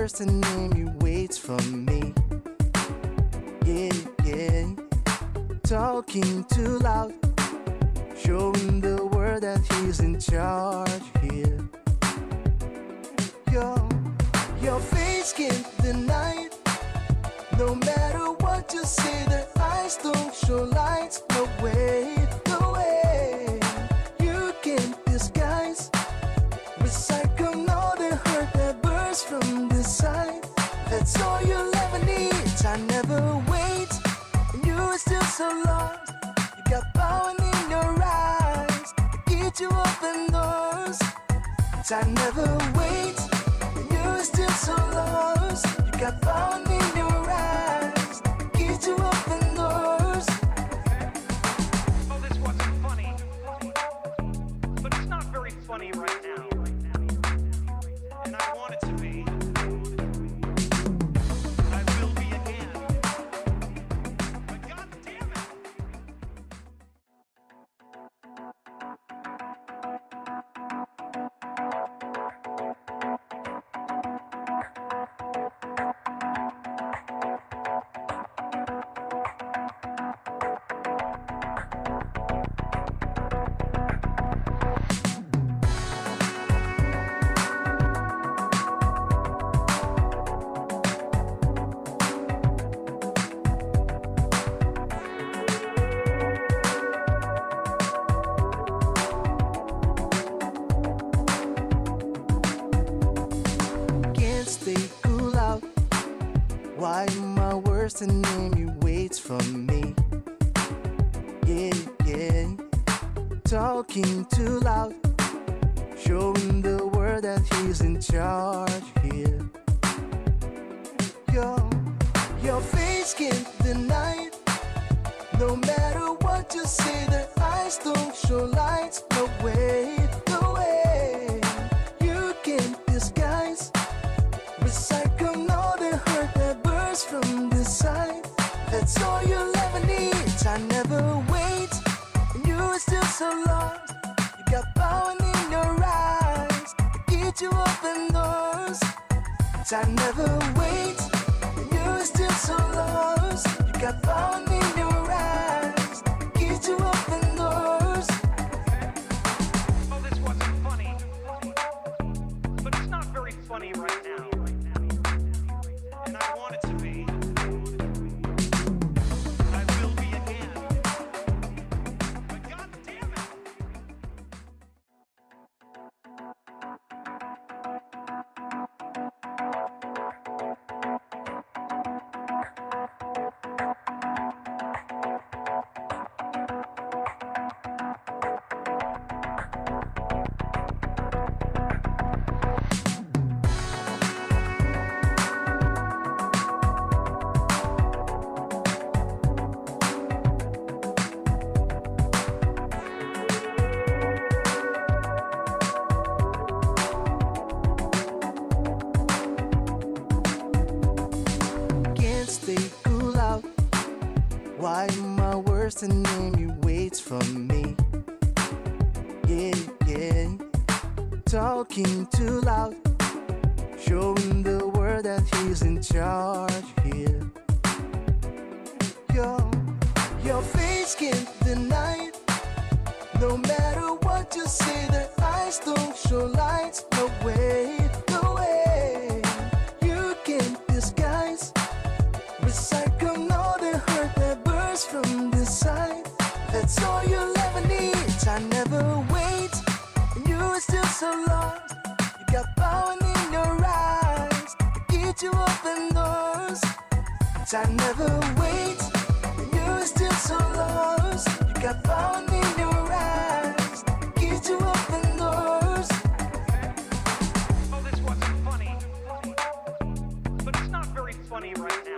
worst enemy waits for me. Yeah, yeah. Talking too loud, showing the world that he's in charge here. Your face can't deny it. No matter what you say, their eyes don't show lights. No way, no way. You can't disguise, recycle all the hurt that bursts from the side. That's all you'll ever need. I never wait, and you are still so lost. You got power in your eyes to get you open doors. I never wait, and you are still so lost. You got power in your eyes to get you open doors. Oh, this wasn't funny, but it's not very funny right now, and I want it to be. I will be again. But God damn it! Can't stay cool out. Why my worst enemy waits for me? Yeah, yeah. Talking too loud, showing the world that he's in charge here. Your face can't deny it. No matter what you say, their eyes don't show lights. No way, no way. You can't disguise, recycle all the hurt that bursts from the side. That's all you'll ever need. I never wait, and you are still so lost. You got power in your eyes to get you open doors. I never wait, and you are still so lost. You got power in your eyes to get you open doors. Oh, this wasn't funny, but it's not very funny right now, and I want it to be. I will be again. But God damn it! Can't stay cool out. Why my worst enemy waits for me? Yeah, yeah. Talking too loud, showing the world that he's in charge here. Your face can't deny it. No matter what you say, their eyes don't show lights. No way, no way. You can't disguise, recycle all the hurt that bursts from the side. That's all you'll ever need. I never wait, and you are still so lost. You got power in your eyes to get you open doors. I never wait, and you are still so lost. You got power in your eyes to get you open doors. Oh, this wasn't funny, but it's not very funny right now.